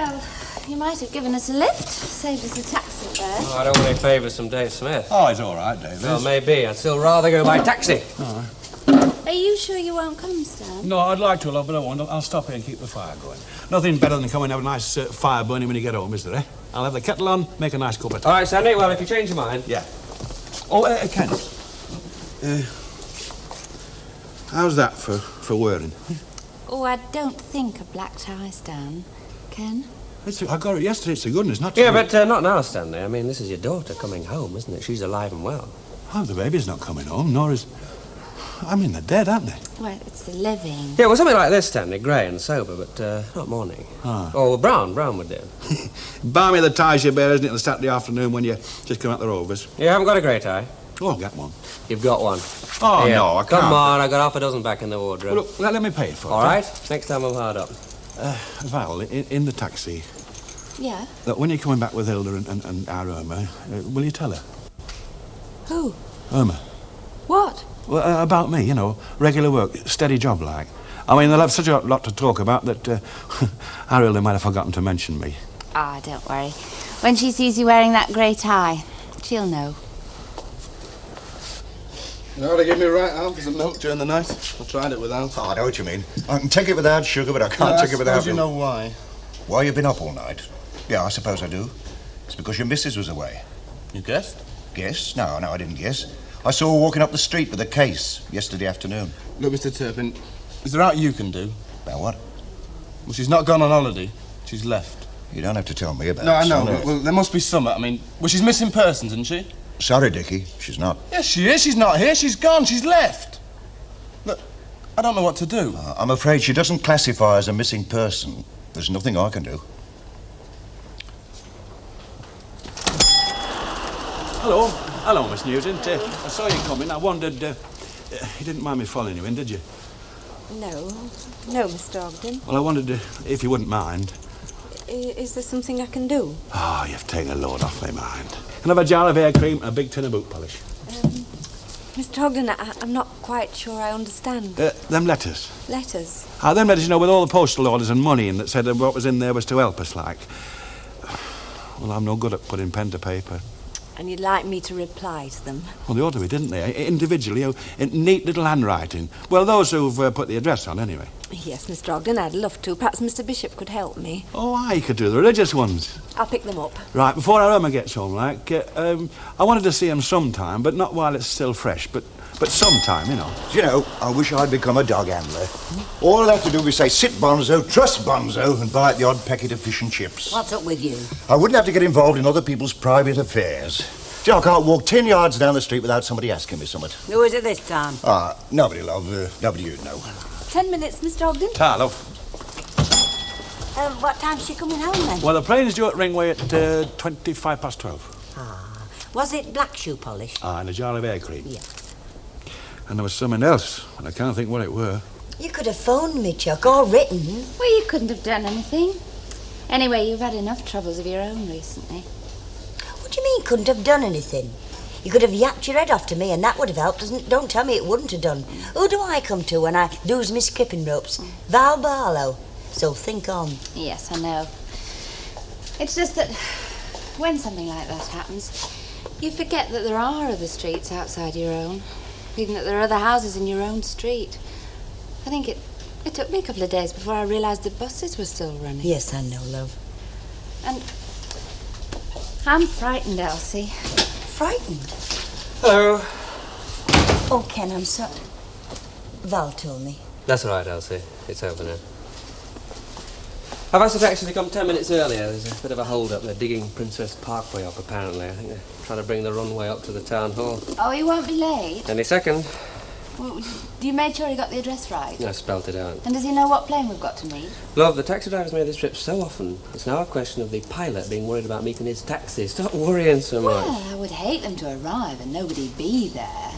Well, you might have given us a lift. Saved us a taxi there. Oh, I don't want any favours from Dave Smith. Oh, it's all right, David. Well, maybe. I'd still rather go by taxi. All right. Are you sure you won't come, Stan? No, I'd like to, love, but I won't. I'll stop here and keep the fire going. Nothing better than coming and have a nice fire burning when you get home, is there, eh? I'll have the kettle on, make a nice cup of tea. All right, Sandy, well, if you change your mind... Yeah. Oh, Ken. How's that for wearing? Oh, I don't think a black tie, Stan. Ken? I got it yesterday. It's a good one. It's not... Yeah, but not now, Stanley. I mean, this is your daughter coming home, isn't it? She's alive and well. Oh, the baby's not coming home, nor is... I mean, they're dead, aren't they? Well, it's the living. Yeah, well, something like this, Stanley. Grey and sober, but not morning. Ah. Oh, well, brown would do. Buy me the ties you bear, isn't it, on the Saturday afternoon when you just come out the Rovers? You haven't got a grey tie? Oh, I'll get one. You've got one. Oh, Here. no, I can't. Come on, I got half a dozen back in the wardrobe. Well, look, let me pay it for it. All right? Next time I'm hard up. Val, in the taxi, Yeah? that when you're coming back with Hilda and our Irma, will you tell her? Who? Irma. What? Well, about me, you know, regular work, steady job like. I mean, they'll have such a lot to talk about that our Hilda might have forgotten to mention me. Ah, don't worry. When she sees you wearing that grey tie, she'll know. You know how to give me a right arm for some milk during the night? I tried it without. Oh, I know what you mean. I can take it without sugar, but I can't take it without milk. You know why? Why you've been up all night? Yeah, I suppose I do. It's because your missus was away. You guessed? Guess? No, I didn't guess. I saw her walking up the street with a case yesterday afternoon. Look, Mr. Turpin, is there aught you can do? About what? Well, she's not gone on holiday. She's left. You don't have to tell me about No, I it. know, son. but well, there must be something. I mean, well, she's missing persons, isn't she? Sorry, Dickie, she's not. Yes, she is. She's not here. She's gone. She's left. Look, I don't know what to do. I'm afraid she doesn't classify as a missing person. There's nothing I can do. Hello. Hello, Miss Newton. I saw you coming. I wondered... you didn't mind me following you in, did you? No, Mr. Ogden. Well, I wondered if you wouldn't mind. Is there something I can do? Oh, you've taken a load off my mind. Can I have a jar of hair cream and a big tin of boot polish? Mr. Ogden, I'm not quite sure I understand. Them letters. Letters? Them letters, you know, with all the postal orders and money in that said that what was in there was to help us, like. Well, I'm no good at putting pen to paper. And you'd like me to reply to them? Well, they ought to be, didn't they? Individually, in neat little handwriting. Well, those who've put the address on, anyway. Yes, Mr. Ogden, I'd love to. Perhaps Mr. Bishop could help me. Oh, I could do the religious ones. I'll pick them up. Right, before our Irma gets home, like, I wanted to see him sometime, but not while it's still fresh, but sometime, you know. Do you know, I wish I'd become a dog handler. All I'd have to do is say, sit Bonzo, trust Bonzo, and buy the odd packet of fish and chips. What's up with you? I wouldn't have to get involved in other people's private affairs. Do you know, I can't walk 10 yards down the street without somebody asking me something. Who is it this time? Nobody, love. Nobody you'd know. 10 minutes, Mr. Ogden. Ta, love. What time's she coming home then? Well, the plane's due at Ringway at 12:25. Was it black shoe polish? And a jar of hair cream. Yeah. And there was something else, and I can't think what it were. You could have phoned me, Chuck, or written. Well, you couldn't have done anything. Anyway, you've had enough troubles of your own recently. What do you mean, couldn't have done anything? You could have yapped your head off to me and that would have helped. Don't tell me it wouldn't have done. Who do I come to when I lose my skipping ropes? Val Barlow. So think on. Yes, I know. It's just that when something like that happens, you forget that there are other streets outside your own. Even that there are other houses in your own street. I think it took me a couple of days before I realised the buses were still running. Yes, I know, love. And I'm frightened, Elsie. Frightened? Hello. Oh, Ken, I'm sorry. Val told me. That's all right, Elsie. It's over now. I've asked the taxi to come 10 minutes earlier. There's a bit of a hold-up. They're digging Princess Parkway up, apparently. I think they're trying to bring the runway up to the town hall. Oh, you won't be late? Any second. Well, you made sure he got the address right? I spelt it out. And does he know what plane we've got to meet? Love, the taxi driver's made this trip so often. It's now a question of the pilot being worried about meeting his taxi. Stop worrying so much. Well, I would hate them to arrive and nobody be there.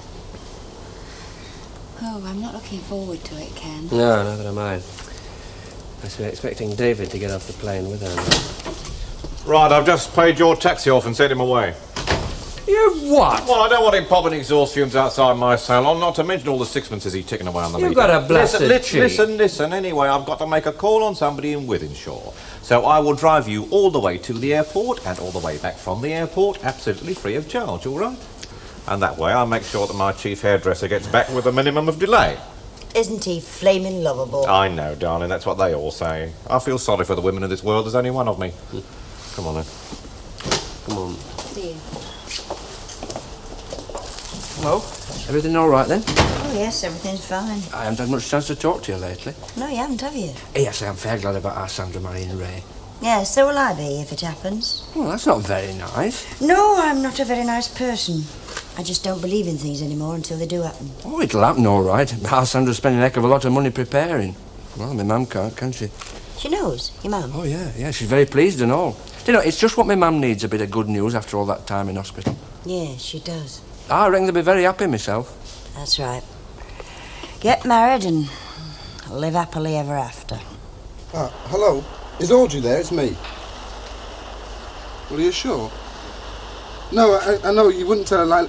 Oh, I'm not looking forward to it, Ken. No, neither am I. I should be expecting David to get off the plane with her. Right, I've just paid your taxi off and sent him away. You've what? Well, I don't want him popping exhaust fumes outside my salon, not to mention all the sixpences he's ticking away on the meter. You've got a blasted cheek. Listen. Anyway, I've got to make a call on somebody in Wythenshawe. So I will drive you all the way to the airport and all the way back from the airport, absolutely free of charge, all right? And that way I'll make sure that my chief hairdresser gets back with a minimum of delay. Isn't he flaming lovable? I know, darling, that's what they all say. I feel sorry for the women of this world, there's only one of me. Come on, then. Come on. See you. Hello? Everything all right, then? Oh, yes, everything's fine. I haven't had much chance to talk to you lately. No, you haven't, have you? Yes, I'm fair glad about our Sandra marrying Ray. Yeah, so will I be if it happens. Well, that's not very nice. No, I'm not a very nice person. I just don't believe in things anymore until they do happen. Oh, it'll happen all right. Our Sandra's spending a heck of a lot of money preparing. Well, my mum can't, can she? She knows, your mum? Oh, yeah, she's very pleased and all. Do you know, it's just what my mum needs, a bit of good news after all that time in hospital. Yeah, she does. I reckon they'll be very happy myself. That's right. Get married and live happily ever after. Hello? Is Audrey there? It's me. Well, are you sure? No, I know, you wouldn't tell her, like...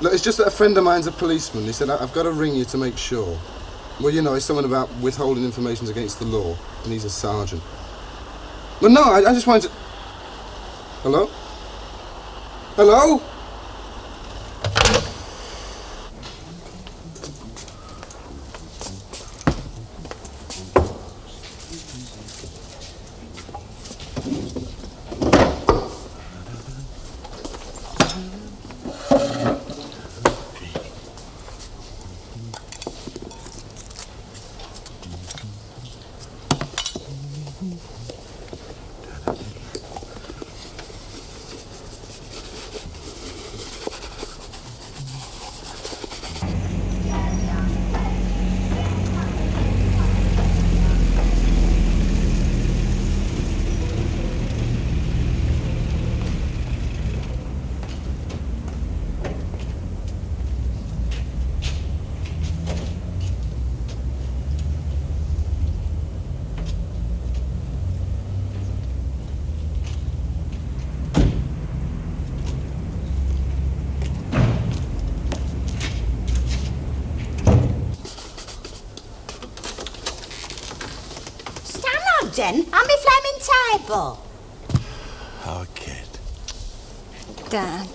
Look, it's just that a friend of mine's a policeman. He said, I've got to ring you to make sure. Well, you know, it's someone about withholding information against the law, and he's a sergeant. Well, no, I just wanted to... Hello? Hello? On my flaming table. Oh, kid. Dad.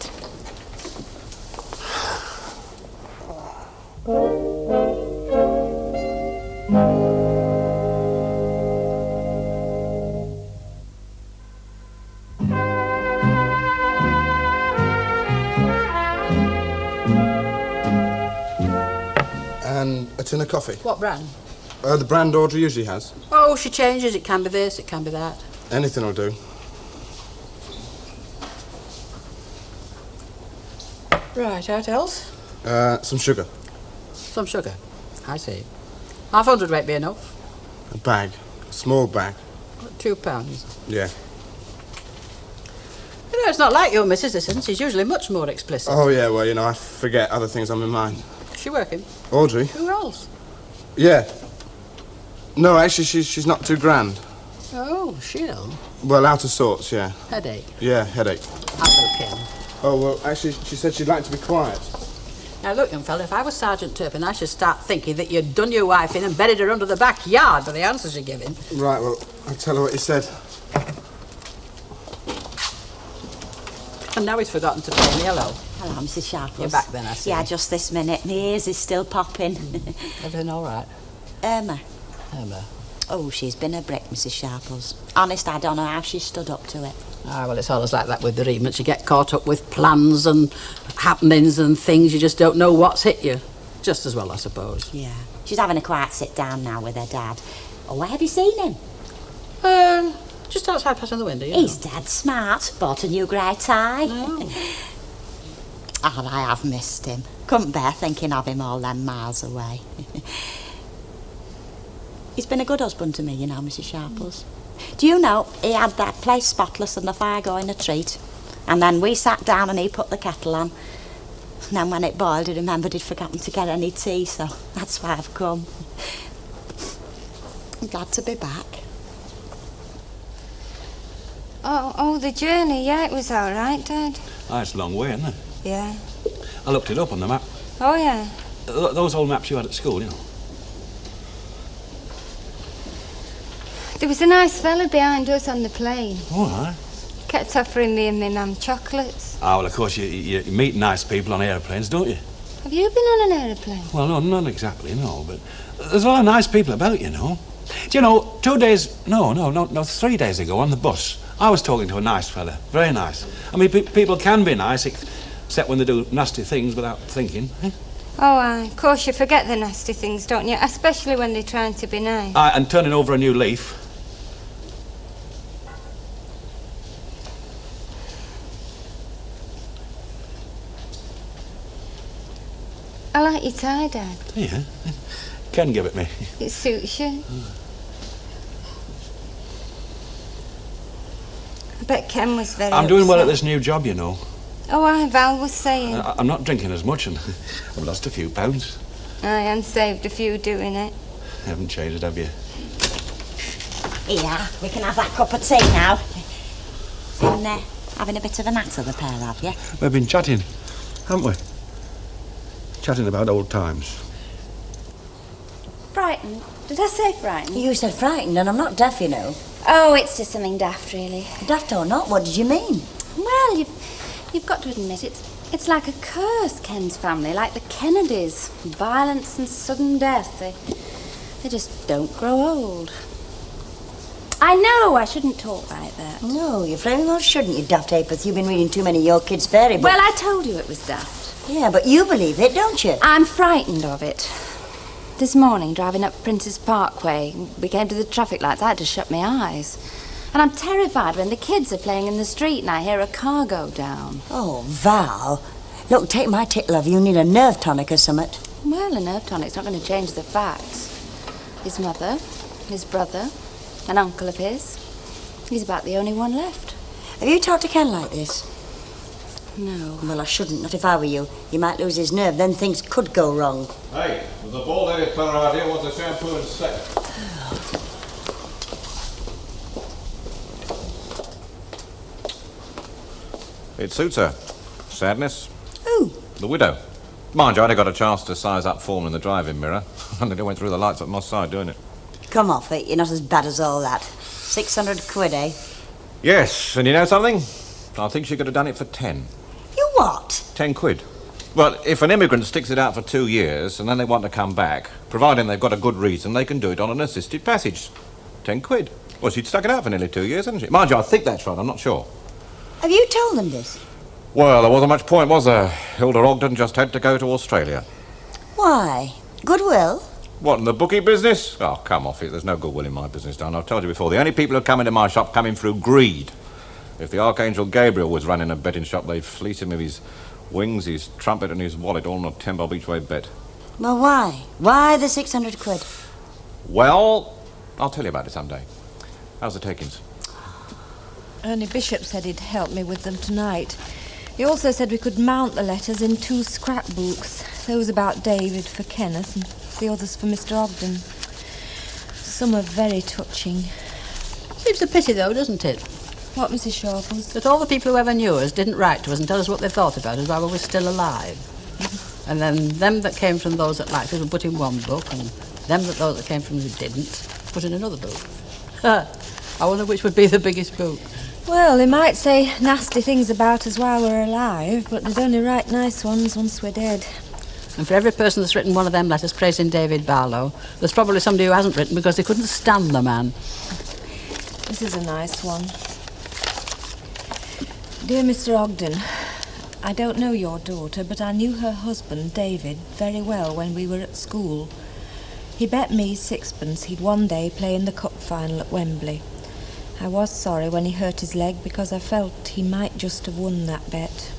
And a tin of coffee. What brand? The brand Audrey usually has. Oh, she changes. It can be this, it can be that. Anything will do. Right, what else? Some sugar. Some sugar. I see. 500 won't be enough. A bag. A small bag. £2. Yeah. You know, it's not like your Mrs. Isn't. She's usually much more explicit. Oh, yeah, well, you know, I forget other things on my mind. Is she working? Audrey? Who else? Yeah. No, actually, she's not too grand. Oh, she ill? Well, out of sorts, yeah. Headache? Yeah, headache. Apple. Oh, well, actually, she said she'd like to be quiet. Now, look, young fella, if I was Sergeant Turpin, I should start thinking that you'd done your wife in and buried her under the backyard for the answers you're giving. Right, well, I'll tell her what you said. And now he's forgotten to tell me hello. Hello, Mrs. Sharpless. You're back then, I see. Yeah, just this minute. My ears is still popping. Everything all right? Irma. Irma. Oh, she's been a brick, Mrs. Sharpless. Honest, I don't know how she stood up to it. Ah, well, it's always like that with bereavements. You get caught up with plans and happenings and things. You just don't know what's hit you. Just as well, I suppose. Yeah. She's having a quiet sit-down now with her dad. Oh, where have you seen him? Just outside passing the window, He's dead smart. Bought a new grey tie. Oh, I have missed him. Couldn't bear thinking of him all them miles away. He's been a good husband to me, you know, Mrs. Sharpless. Do you know, he had that place spotless and the fire going a treat. And then we sat down and he put the kettle on. And then when it boiled, he remembered he'd forgotten to get any tea, so that's why I've come. I'm glad to be back. Oh, the journey, yeah, it was all right, Dad. Ah, it's a long way, isn't it? Yeah. I looked it up on the map. Oh, yeah. Those old maps you had at school, you know. There was a nice fella behind us on the plane. All right. Kept offering me and my mum chocolates. Ah, well, of course, you meet nice people on aeroplanes, don't you? Have you been on an aeroplane? Well, no, not exactly, no, but there's a lot of nice people about, you know. Do you know, 3 days ago on the bus, I was talking to a nice fella, very nice. I mean, people can be nice, except when they do nasty things without thinking. Eh? Oh, aye. Of course, you forget the nasty things, don't you? Especially when they're trying to be nice. Aye, and turning over a new leaf. I like your tie, Dad. Yeah. Ken give it me. It suits you. I bet Ken was very I'm doing well at upset. this new job, you know. Oh, aye, Val was saying. I'm not drinking as much and I've lost a few pounds. Aye, and saved a few doing it. You haven't changed, have you? Here, we can have that cup of tea now. And having a bit of a natter, the pair, have you? We've been chatting, haven't we? Chatting about old times. Frightened? Did I say frightened? You said frightened, and I'm not deaf, you know. Oh, it's just something daft, really. Daft or not, what did you mean? Well, you've got to admit it's like a curse, Ken's family, like the Kennedys. Violence and sudden death. They just don't grow old. I know I shouldn't talk like that. No, you flaming well shouldn't, you daft apeth. You've been reading too many of your kids' fairy books. Well, I told you it was daft. Yeah, but you believe it, don't you? I'm frightened of it. This morning, driving up Prince's Parkway, we came to the traffic lights. I had to shut my eyes. And I'm terrified when the kids are playing in the street and I hear a car go down. Oh, Val. Look, take my tip, love. You need a nerve tonic or something. Well, a nerve tonic's not going to change the facts. His mother, his brother, an uncle of his. He's about the only one left. Have you talked to Ken like this? No. Well, I shouldn't, not if I were you. He might lose his nerve, then things could go wrong. Hey, with the bald-headed fella out here wants a shampoo and set. It suits her. Sadness. Who? The widow. Mind you, I only got a chance to size up form in the driving mirror. I nearly went through the lights at my side doing it. Come off it, you're not as bad as all that. 600 quid, eh? Yes, and you know something? I think she could have done it for 10. You what? 10 quid. Well, if an immigrant sticks it out for 2 years and then they want to come back, providing they've got a good reason, they can do it on an assisted passage. 10 quid. Well, she'd stuck it out for nearly 2 years, hadn't she? Mind you, I think that's right, I'm not sure. Have you told them this? Well, there wasn't much point, was there? Hilda Ogden just had to go to Australia. Why? Goodwill? What, in the bookie business? Oh, come off it. There's no goodwill in my business, Dan. I've told you before. The only people who come into my shop come in through greed. If the Archangel Gabriel was running a betting shop, they'd fleece him of his wings, his trumpet and his wallet, all on a 10-bob each way bet. Well, why? Why the 600 quid? Well, I'll tell you about it someday. How's the takings? Ernie Bishop said he'd help me with them tonight. He also said we could mount the letters in 2 scrapbooks. Those about David for Kenneth and the others for Mr. Ogden. Some are very touching. Seems a pity, though, doesn't it? What, Mrs. Sharples? That all the people who ever knew us didn't write to us and tell us what they thought about us while we were still alive. And then them that came from those that liked us were put in one book, and those that came from who didn't put in another book. I wonder which would be the biggest book. Well, they might say nasty things about us while we're alive, but they'd only write nice ones once we're dead. And for every person that's written one of them letters praising David Barlow, there's probably somebody who hasn't written because they couldn't stand the man. This is a nice one. Dear Mr. Ogden, I don't know your daughter, but I knew her husband, David, very well when we were at school. He bet me 6pence he'd one day play in the cup final at Wembley. I was sorry when he hurt his leg because I felt he might just have won that bet.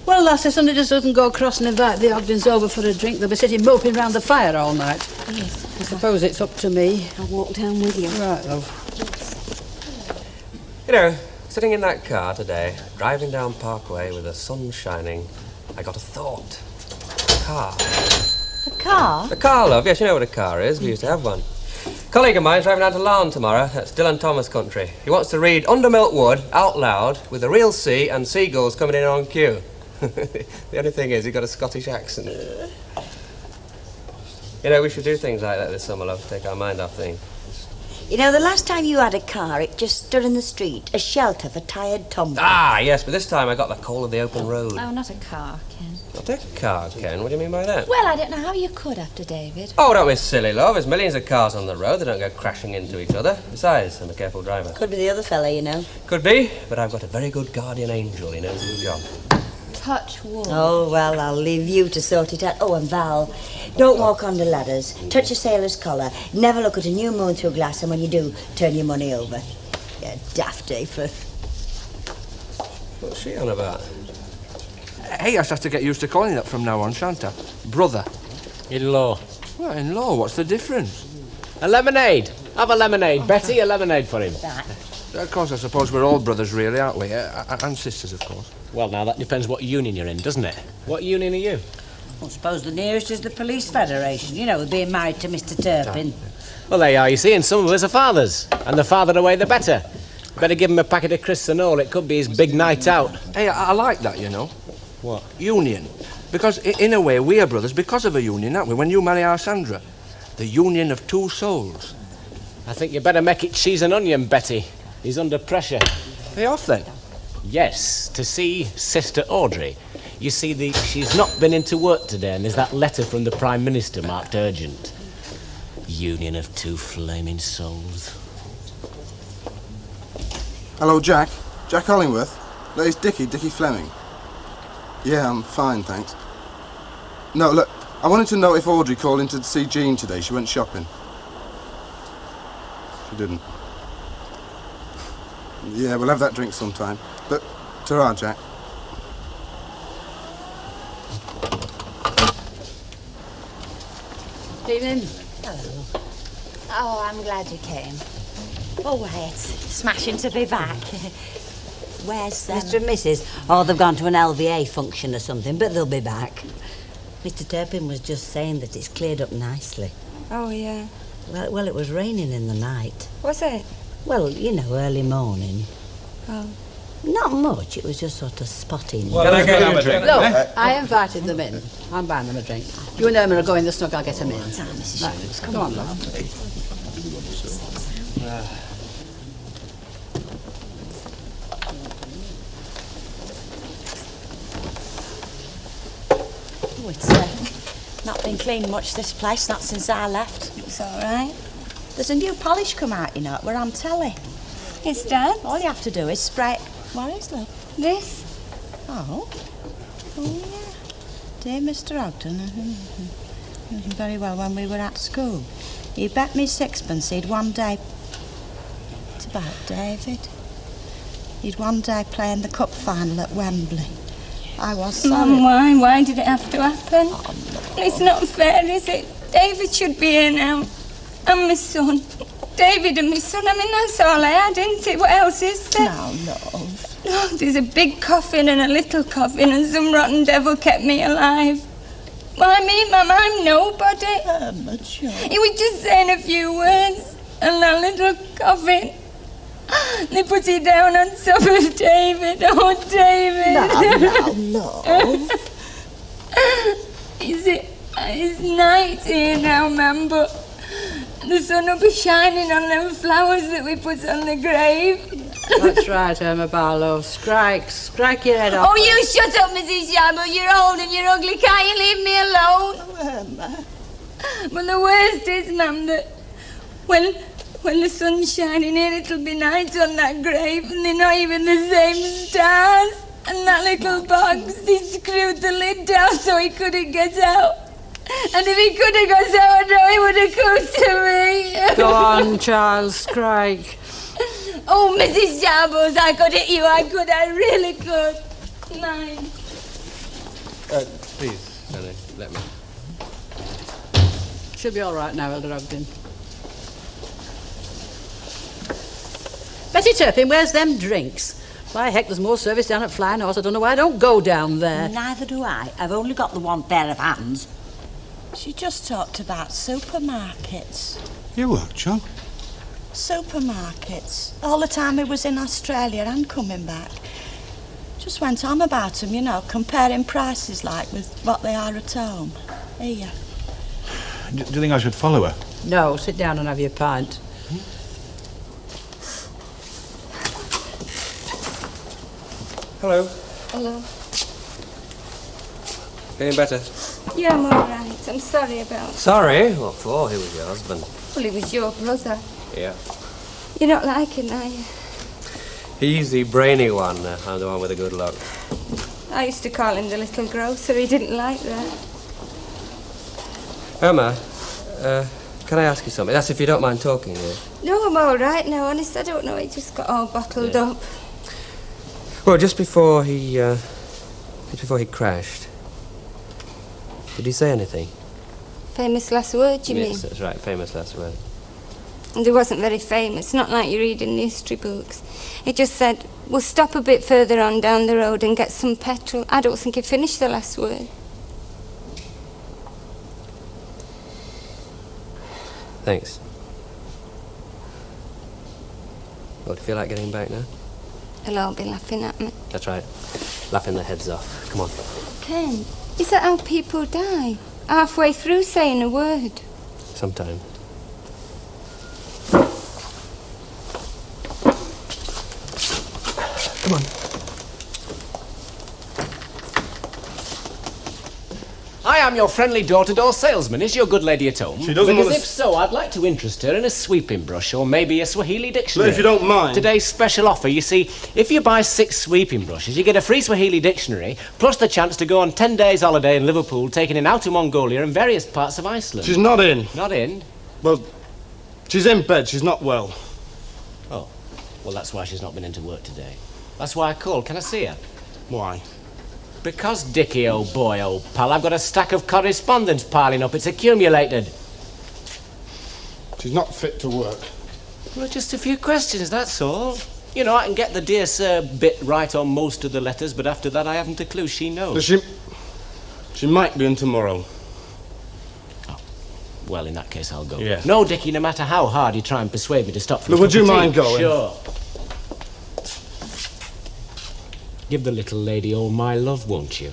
Well, lassie, somebody just doesn't go across and invite the Ogdens over for a drink. They'll be sitting moping round the fire all night. Yes. I suppose it's up to me. I'll walk down with you. Right, love. You know, sitting in that car today, driving down Parkway with the sun shining, I got a thought. A car. A car? A car, love. Yes, you know what a car is. We used to have one. Colleague of mine's driving down to Larne tomorrow. That's Dylan Thomas country. He wants to read Undermilk Wood out loud with a real sea and seagulls coming in on cue. The only thing is, he's got a Scottish accent. You know, we should do things like that this summer, love, to take our mind off things. You know, the last time you had a car, it just stood in the street, a shelter for tired tomboys. Ah, yes, but this time I got the call of the open road. Oh, not a car, Ken. Not a car, Ken? What do you mean by that? Well, I don't know how you could after David. Oh, don't be silly, love. There's millions of cars on the road. They don't go crashing into each other. Besides, I'm a careful driver. Could be the other fella, you know. Could be, but I've got a very good guardian angel. He knows his job. Touch wood. Oh, well, I'll leave you to sort it out. Oh, and Val, don't walk on the ladders. Touch a sailor's collar. Never look at a new moon through glass, and when you do, turn your money over. You daft apron. What's she on about? Hey, I shall have to get used to calling that from now on, shan't I? Brother. In-law. Well, in-law, what's the difference? A lemonade. Have a lemonade. Betty, a lemonade for him. Of course, I suppose we're all brothers, really, aren't we? And sisters, of course. Well, now, that depends what union you're in, doesn't it? What union are you? I suppose the nearest is the Police Federation, you know, with being married to Mr. Turpin. Well, there you are, you see, and some of us are fathers. And the farther away, the better. Better give him a packet of crisps and all. It could be his big night out. Hey, I like that, you know. What? Union. Because, in a way, we are brothers because of a union, aren't we? When you marry our Sandra. The union of two souls. I think you better make it cheese and onion, Betty. He's under pressure. Are you off, then? Yes, to see Sister Audrey. You see, she's not been into work today, and there's that letter from the Prime Minister marked urgent. Union of two flaming souls. Hello, Jack. Jack Hollingworth. No, it's Dickie Fleming. Yeah, I'm fine, thanks. No, look, I wanted to know if Audrey called in to see Jean today. She went shopping. She didn't. Yeah, we'll have that drink sometime. But, ta-ra, Jack. Evening. Hello. Oh, I'm glad you came. Oh, wait. Smashing to be back. Where's Mr. and Mrs.? Oh, they've gone to an LVA function or something, but they'll be back. Mr. Turpin was just saying that it's cleared up nicely. Oh, yeah. Well, it was raining in the night. Was it? Well, you know, early morning. Oh. Not much, it was just sort of spotting. Well, can I get them a drink? No, I invited them in. I'm buying them a drink. You and Irma are going the snug, I'll get them in. Mrs. Come on, love. Oh, it's not been cleaned much, this place, not since I left. It's all right. There's a new polish come out, you know, we're on telly. It's Dad. All you have to do is spray... What is that? This. Oh. Oh, yeah. Dear Mr. Ogden, knew him very well when we were at school. He bet me sixpence he'd one day... It's about David. He'd one day play in the cup final at Wembley. I was sorry. Mum, why did it have to happen? Oh, no. It's not fair, is it? David should be here now. And my son. David and my son. I mean, that's all I had, isn't it? What else is there? No, love. Oh, there's a big coffin and a little coffin, and some rotten devil kept me alive. Why me, Mum? I'm nobody. Mature. He was just saying a few words, and that little coffin. They put it down on top of David. Oh, David. No, love. It's night here now, Mum, but the sun will be shining on them flowers that we put on the grave. That's right, Irma Barlows. Strike your head off. Oh, you shut up, Mrs. Sharple. You're old and you're ugly. Can't you leave me alone? Oh, Irma. But the worst is, Mum, that when the sun's shining here, it'll be night on that grave, and they're not even the same stars. And that little box, he screwed the lid down so he couldn't get out. And if he could have got out, I know he would have come to me. Go on, child, strike. Oh, Mrs. Shambles, I could hit you, I really could. Mine. Please, Danny, let me. She'll be all right now, Hilda Ogden. Betty Turpin, where's them drinks? By heck, there's more service down at Flying Horse. I don't know why I don't go down there. Neither do I. I've only got the one pair of hands. She just talked about supermarkets. You what, John? Supermarkets. All the time he was in Australia and coming back. Just went on about them, you know, comparing prices like with what they are at home. Here. Do you think I should follow her? No, sit down and have your pint. Hello. Hello. Feeling better? Yeah, I'm all right. I'm sorry about... Sorry? What for? He was your husband. Well, he was your brother. Yeah. You're not like him, are you? He's the brainy one. I'm the one with the good luck. I used to call him the little grocer. He didn't like that. Irma, can I ask you something? That's if you don't mind talking. No, I'm all right now. Honest, I don't know. He just got all bottled up. Well, just before he crashed, did he say anything? Famous last word, you mean? Yes, that's right. Famous last word. And it wasn't very famous. Not like you read in the history books. It just said, we'll stop a bit further on down the road and get some petrol. I don't think he finished the last word. Thanks. What, do you feel like getting back now? They'll all be laughing at me. That's right. Laughing their heads off. Come on. Ken, is that how people die? Halfway through saying a word? Sometime. Come on. I am your friendly door-to-door salesman. Is your good lady at home? She doesn't Because want to... if so, I'd like to interest her in a sweeping brush or maybe a Swahili dictionary. Look, if you don't mind. Today's special offer, you see, if you buy 6 sweeping brushes, you get a free Swahili dictionary, plus the chance to go on 10 days holiday in Liverpool, taking in Outer Mongolia and various parts of Iceland. She's not in. Not in? Well, she's in bed. She's not well. Oh, well, that's why she's not been into work today. That's why I called. Can I see her? Why? Because, Dickie, old boy, old pal, I've got a stack of correspondence piling up. It's accumulated. She's not fit to work. Well, just a few questions, that's all. You know, I can get the dear sir bit right on most of the letters, but after that I haven't a clue. She knows. She might be in tomorrow. Oh, well, in that case, I'll go. Yeah. No, Dickie, no matter how hard you try and persuade me to stop for Look, a would cup you of tea. mind going? Sure. Give the little lady all my love, won't you?